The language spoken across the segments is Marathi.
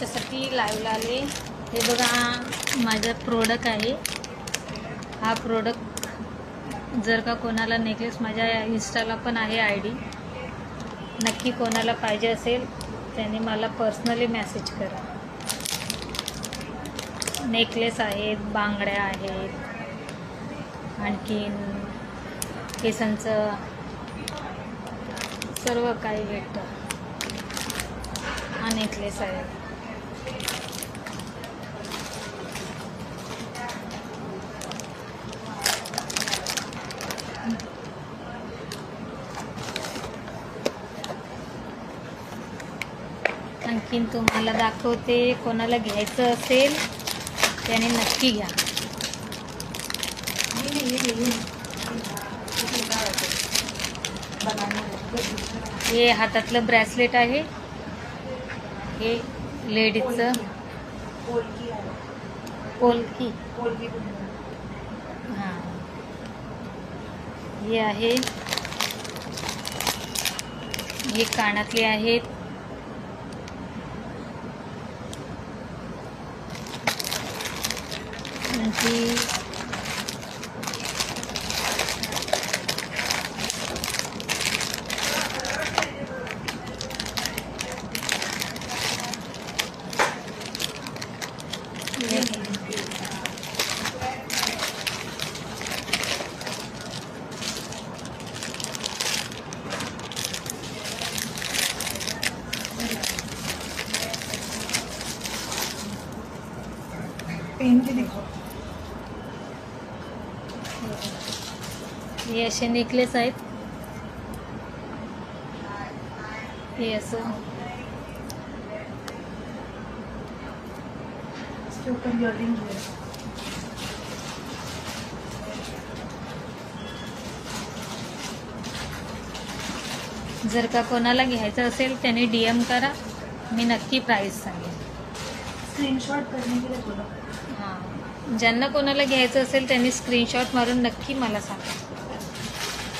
तुमच्यासाठी लाईव्हला आले. हे बघा माझा प्रोडक्ट आहे. हा प्रोडक्ट जर का कोणाला नेकलेस, माझ्या इंस्टाला पण आहे ID, नक्की कोणाला पाहिजे असेल त्याने मला पर्सनली मेसेज करा. नेकलेस आहेत, बांगड्या आहेत, आणखीन केसांचं सर्व काही भेटतं. हा नेकलेस आहे. आणखीन तुम्हाला दाखवते. कोणाला घ्यायचं असेल त्याने नक्की घ्या. हे हातातलं ब्रेसलेट आहे. हे लेडीजचं पोलकी. हां, हे आहे. हे कानातले आहेत. आणखी हे असे नेकलेस आहेत. हे असं जर का कोणाला घ्यायचं असेल त्याने DM करा. मी नक्की प्राइस सांगेन. स्क्रीनशॉट करने के लिए बोला. हां, ज्यांना कोणाला घ्यायचं असेल त्यांनी स्क्रीनशॉट मारून नक्की मला सांगा.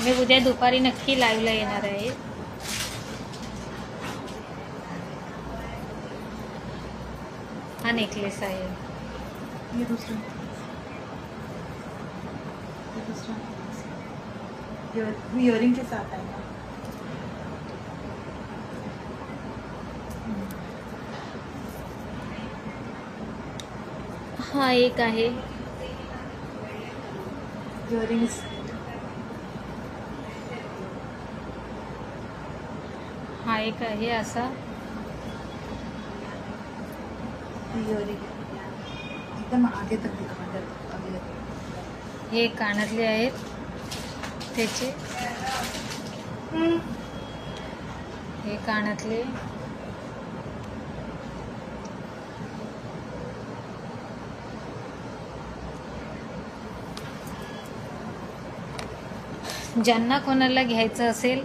मी उद्या दुपारी नक्की लाईव्हला येणार आहे. हा नेकलेस आहे. ये दूसरा इयरिंग के साथ आएगा. हा एक आहे. इयरिंग्स हा एक आहे असा. इयरिंग एकदम आगे तक दिखा दे. हे कानातले आहेत त्याचे. हे कानातले. ज्यांना कोणाला घ्यायचं असेल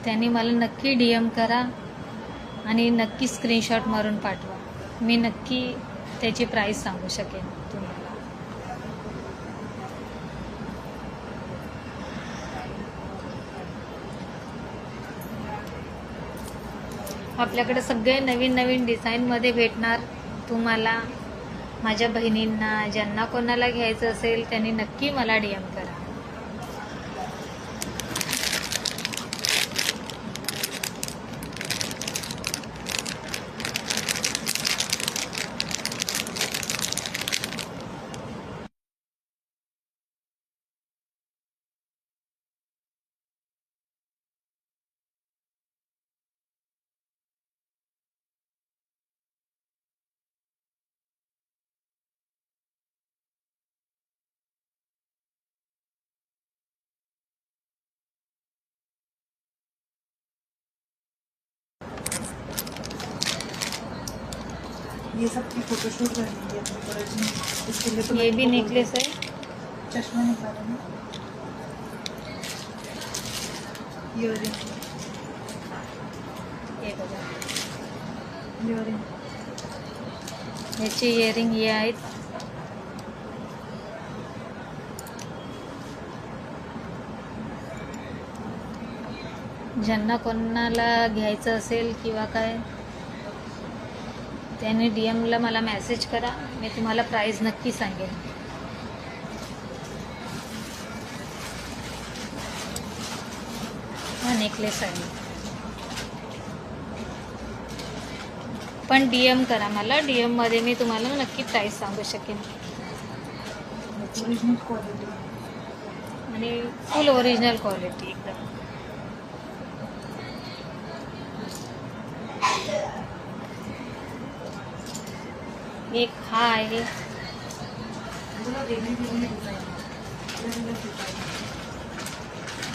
त्यांनी मला नक्की DM करा आणि नक्की स्क्रीनशॉट मारून पाठवा. मी नक्की त्याची प्राईस सांगू शकेन तुम्हाला. आपल्याकडे सगळे नवीन नवीन डिझाईनमध्ये भेटणार तुम्हाला. माझ्या बहिणींना ज्यांना कोणाला घ्यायचं असेल त्यांनी नक्की मला DM करा. ये सब की फोटोशूट करनी है अपने कॉलेज में. इसके लिए तो ये भी नेकलेस है. चश्मा निकाला ना. इयरिंग हे बघा, इयरिंग ह्याचे इयरिंग हे आहेत. ज्यांना कोणाला घ्यायचं असेल किंवा काय त्याने DM ला मला मेसेज करा, मी तुम्हाला प्राईस नक्की सांगेन. हा नेकलेस आहे, पण DM करा मला. DM मध्ये मी तुम्हाला नक्की प्राईस सांगू शकेन. Original quality. आणि फुल ओरिजिनल क्वालिटी एकदम. एक हा आहे, वेगळी वेगळी डिझाईन,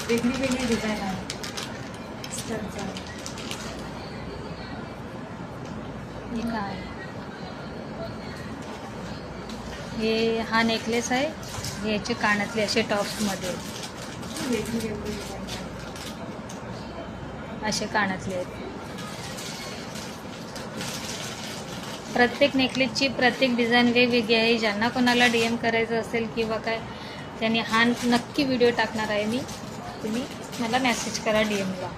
वेगळी वेगळी डिझाईन आहे स्टडचा. एक आहे हे. हा नेकलेस आहे, हे याचे कानातले असे टॉप्समध्ये वेगळी वेगळी डिझाईन आहे. असे कानातले आहेत. प्रत्येक नेकलेसची प्रत्येक डिझाईन वेगवेगळी आहे. ज्यांना कोणाला DM करायचं असेल किंवा काय, त्यांनी हा नक्की व्हिडिओ टाकणार आहे मी. तुम्ही मला मेसेज करा DM ला.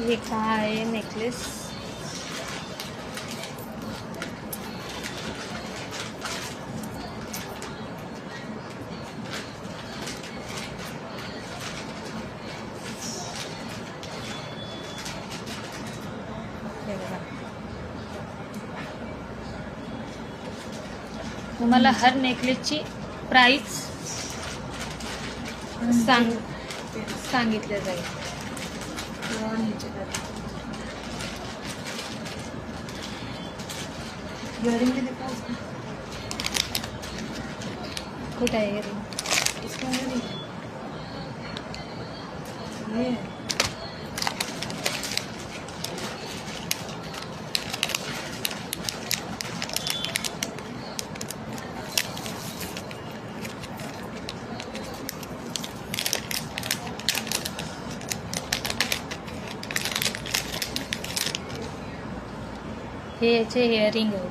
हे काय आहे नेकलेस, हे बघा. तुम्हाला हर नेकलेसची प्राइस सांगितलं जाईल. इयरिंग के दिखा उसको, कुठं आहे हे? इसका इयरिंग ये है. हे याचे इयरिंग आहे.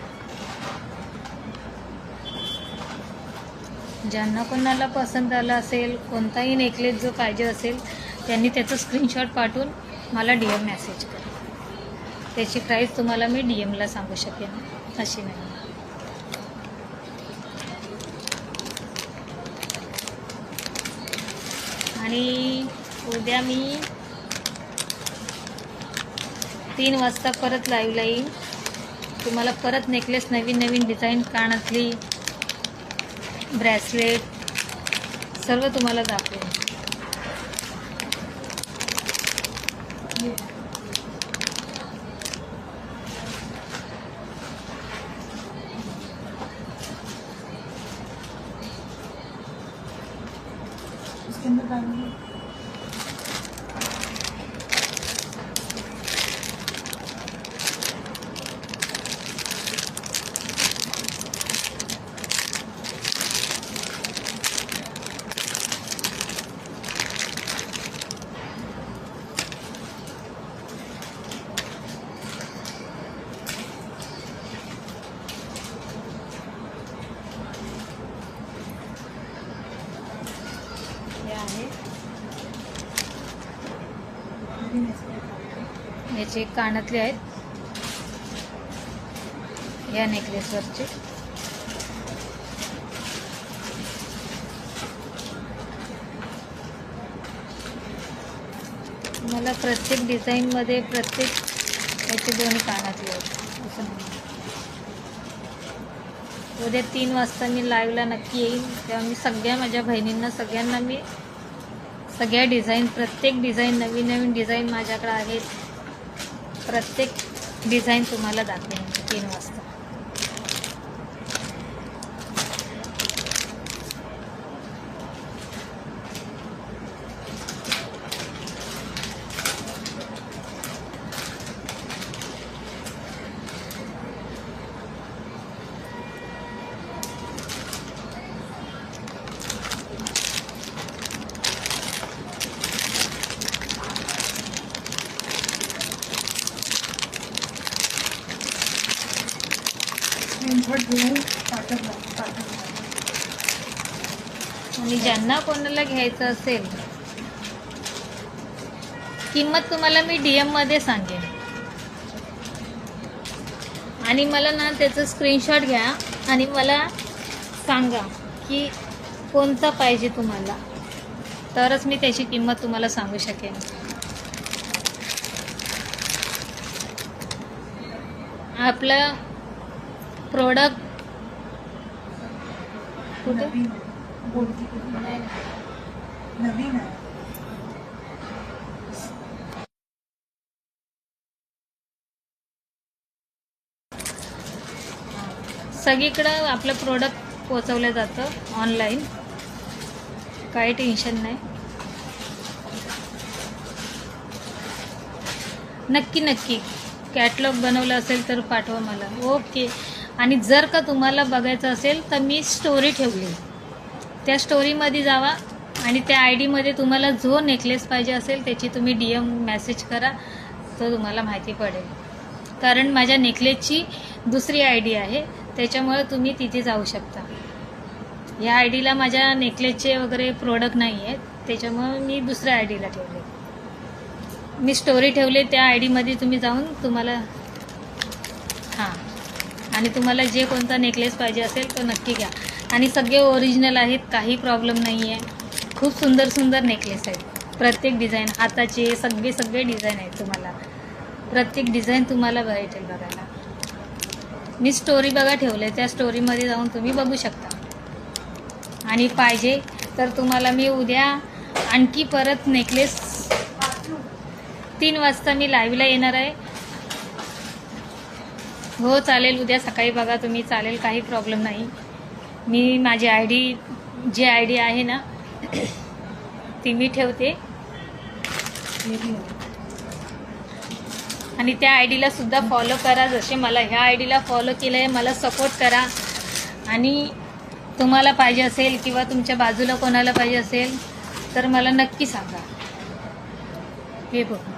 ज्यांना कोणाला पसंत आला असेल, कोणताही नेकलेस जो पाहिजे असेल, त्यांनी त्याचं स्क्रीनशॉट पाठवून मला DM मेसेज करा. त्याची प्राईस तुम्हाला मी DM ला सांगू शकेन, अशी नाही. आणि उद्या मी 3 वाजता परत लाईव्हला येईन. तुम्हाला परत नेकलेस, नवीन नवीन डिझाईन, कानातली, ब्रेसलेट सर्व तुम्हाला दाखवेन. इसके अंदर डालूंगी. हे आहे, याचे कानातले आहेत या नेकलेसवरचे. मला प्रत्येक डिझाईनमध्ये प्रत्येक याचे दोन्ही कानातले आहेत असं नाही. उद्या 3 वाजता मी लाईव्हला नक्की येईन. तेव्हा मी सगळ्या माझ्या बहिणींना, सगळ्यांना मी सगळ्या डिझाईन, प्रत्येक डिझाईन, नवीन नवीन डिझाईन माझ्याकडे आहेत. प्रत्येक डिझाईन तुम्हाला दाखवेन 3 वाजता. स्क्रीनशॉट घेऊन पाठवणार. आणि ज्यांना कोणाला घ्यायचं असेल, किंमत तुम्हाला मी DM मध्ये सांगेन. आणि मला ना त्याचं स्क्रीनशॉट घ्या आणि मला सांगा की कोणता पाहिजे तुम्हाला, तरच मी त्याची किंमत तुम्हाला सांगू शकेन. आपलं प्रोडक्ट कुठे नवीन बोलती नवीन आहे. सगळीकडं आपलं प्रोडक्ट पोचवलं जातं ऑनलाईन, काही टेन्शन नाही. नक्की कॅटलॉग बनवलं असेल तर पाठवा मला. ओके. आणि जर का तुम्हाला बघायचं असेल तर मी स्टोरी ठेवली, त्या स्टोरीमध्ये जावा आणि त्या ID मध्ये तुम्हाला जो नेकलेस पाहिजे असेल त्याची तुम्ही DM मेसेज करा, तो तुम्हाला माहिती पडेल. कारण माझ्या नेकलेसची दुसरी ID आहे, त्याच्यामुळे तुम्ही तिथे जाऊ शकता. या ID ला माझ्या नेकलेसचे वगैरे प्रोडक्ट नाही आहेत, त्याच्यामुळे मी दुसऱ्या ID ला ठेवले. मी स्टोरी ठेवले, त्या ID मध्ये तुम्ही जाऊन तुम्हाला आणि तुम्हाला जे कोणता नेकलेस पाहिजे असेल तो नक्की घ्या. आणि सगळे ओरिजिनल आहेत, काही प्रॉब्लेम नाही आहे. खूप सुंदर नेकलेस आहेत. प्रत्येक डिझाईन, हाताचे सगळे डिझाईन आहेत. तुम्हाला प्रत्येक डिझाईन तुम्हाला भेटेल बघायला. मी स्टोरी बघा ठेवले, त्या स्टोरीमध्ये जाऊन तुम्ही बघू शकता. आणि पाहिजे तर तुम्हाला मी उद्या आणखी परत नेकलेस 3 वाजता मी लाईव्हला येणार आहे. हो चालेल, उद्या सकाळी बघा तुम्ही, चालेल, काही प्रॉब्लेम नाही. मी माझी जी ID आहे ना ती मी ठेवते. आणि त्या ID ला सुद्धा फॉलो करा, जसे मला ह्या ID ला फॉलो केलं आहे. मला सपोर्ट करा. आणि तुम्हाला पाहिजे असेल किंवा तुमच्या बाजूला कोणाला पाहिजे असेल तर मला नक्की सांगा. हे बघा.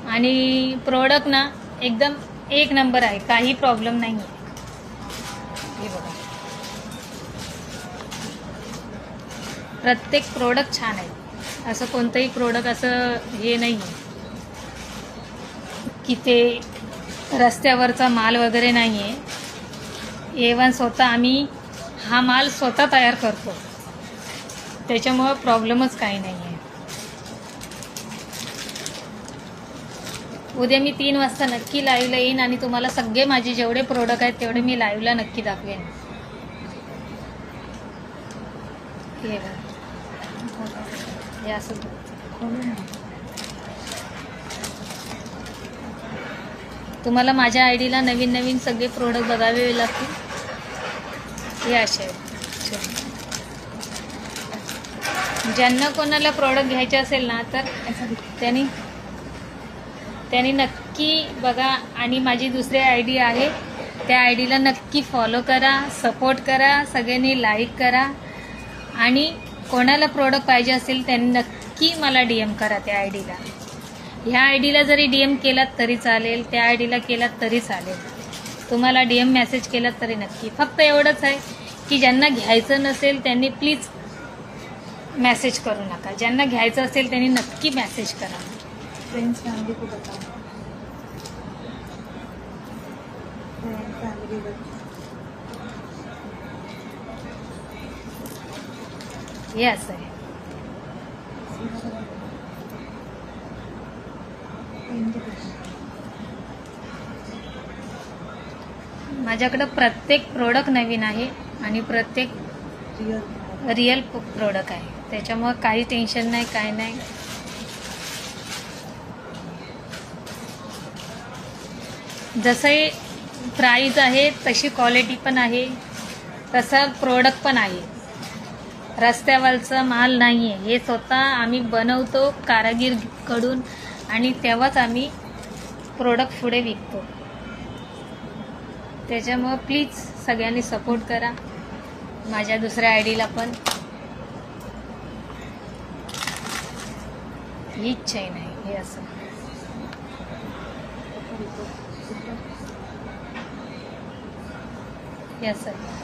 आणि प्रोडक्ट ना एकदम 1 नंबर आहे, काही प्रॉब्लेम नाही आहे. हे बघा, प्रत्येक प्रोडक्ट छान आहे. असं कोणतंही प्रोडक्ट असं हे नाही आहे की ते रस्त्यावरचा माल वगैरे नाही आहे. A1 स्वतः आम्ही हा माल स्वतः तयार करतो, त्याच्यामुळं प्रॉब्लेमच काही नाही आहे. उद्या मी 3 वाजता नक्की लाईव्हला येईन आणि तुम्हाला सगळे माझे जेवढे प्रोडक्ट आहेत तेवढे मी लाईव्हला नक्की दाखवेन. हे बघा, हे असं तुम्हाला माझ्या ID ला नवीन सगळे प्रोडक्ट बघावे लागतील. हे असे आहेत. ज्यांना कोणाला प्रोडक्ट घ्यायचे असेल ना तर त्यांनी नक्की बघा. आणि माझी दुसरी ID आहे, त्या ID ला नक्की फॉलो करा, सपोर्ट करा, सगळ्यांनी लाईक करा. आणि कोणाला प्रोडक्ट पाहिजे असेल त्यांनी नक्की मला DM करा त्या ID ला. ह्या ID ला जरी DM केलात तरी चालेल, त्या ID ला केलात तरी चालेल. तुम्हाला DM मेसेज केलात तरी नक्की. फक्त एवढंच आहे की ज्यांना घ्यायचं नसेल त्यांनी प्लीज मेसेज करू नका. ज्यांना घ्यायचं असेल त्यांनी नक्की मेसेज करा. फ्रेंड्स फैमिली को बताओ. फैमिली हे असं आहे. माझ्याकडं प्रत्येक प्रोडक्ट नवीन आहे आणि प्रत्येक रिअल प्रोडक्ट आहे, त्याच्यामुळं काही टेन्शन नाही, काय नाही. जसंही प्राईज आहे तशी क्वालिटी पण आहे, तसा प्रोडक्ट पण आहे. रस्त्यावरचा माल नाही आहे, हे स्वतः आम्ही बनवतो कारागीरकडून आणि तेव्हाच आम्ही प्रोडक्ट पुढे विकतो. त्याच्यामुळं प्लीज सगळ्यांनी सपोर्ट करा. माझ्या दुसऱ्या ID ला पण हीच चैन आहे. हे असं हे असं आहे.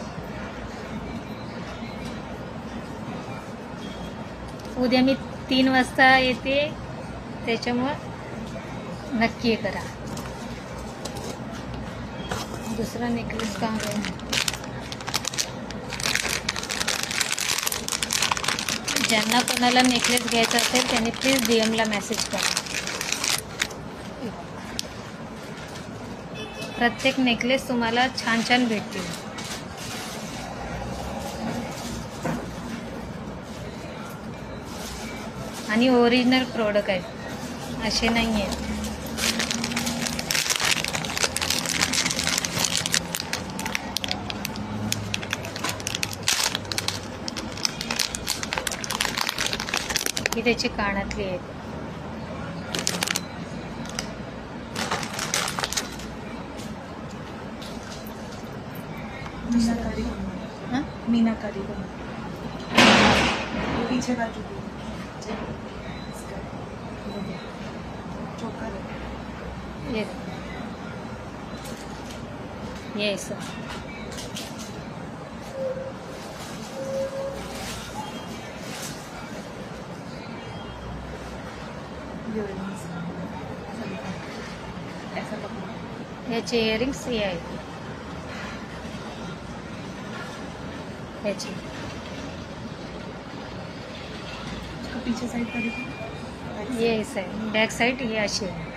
उद्या मी 3 वाजता येते, त्याच्यामुळं नक्की हे करा. दुसरा नेकलेस का आहे? ज्यांना कोणाला नेकलेस घ्यायचा असेल त्यांनी प्लीज DM ला मेसेज करा. प्रत्येक नेकलेस तुम्हाला छान छान भेटतील. आणि ओरिजिनल प्रोडक्ट आहेत, असे नाही आहेत. ही त्याची कानातली आहेत. मीनाकारी हां, मीनाकारी पीछे बाजू चोकर है. ये असं. इयरिंग्स ऐसा पकड़ो. याचे इयरिंग्स हे आहेत. याची इसका पीछे साइड का देखो. ये असं आहे. बॅक साईड ही अशी आहे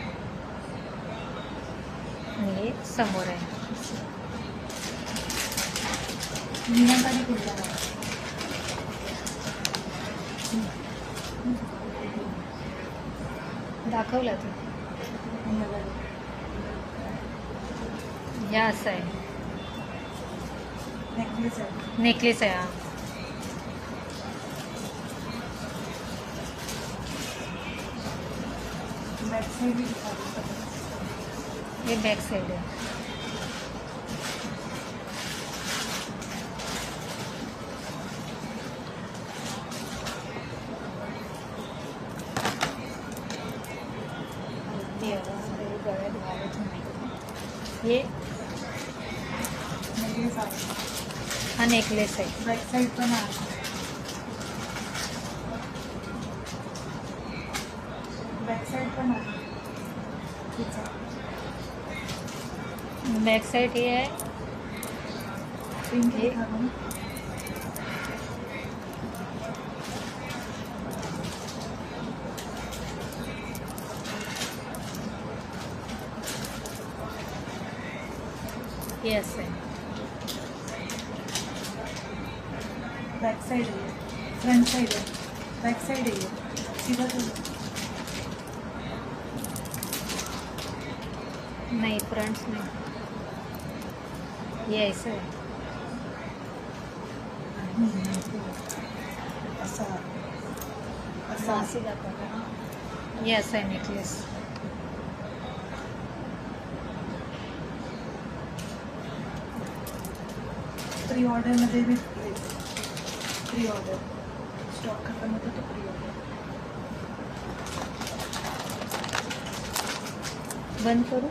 आणि हे समोर आहे. मीनाकारी कुर्ता है. दाखवला तू. ह्या असं आहे. नेकलेस है. नेकलेस आहे हा. बैक साइड भी दिखा दो. हे बॅक साईड आहे. ते गळ्यात घालायचं नाही. हे नेकलेस आहे. हा नेकलेस आहे. बैक साइड पण आहे. बैक साइड पण आहे. ठीक आहे. बॅक साईड हे आहे. पिंक हे- दिखा दो. हे असं आहे. बैक साइड है. फ्रंट साइड है. बैक साइड है. सीधा तो नाही, फ्रंट्स नाही. हे असं आहे. असा असं असा असे दाखवलं. हे असं आहे नेकलेस. प्री ऑर्डर मध्ये भी प्री ऑर्डर स्टॉक खत्म होता तो प्री ऑर्डर. बंद करू.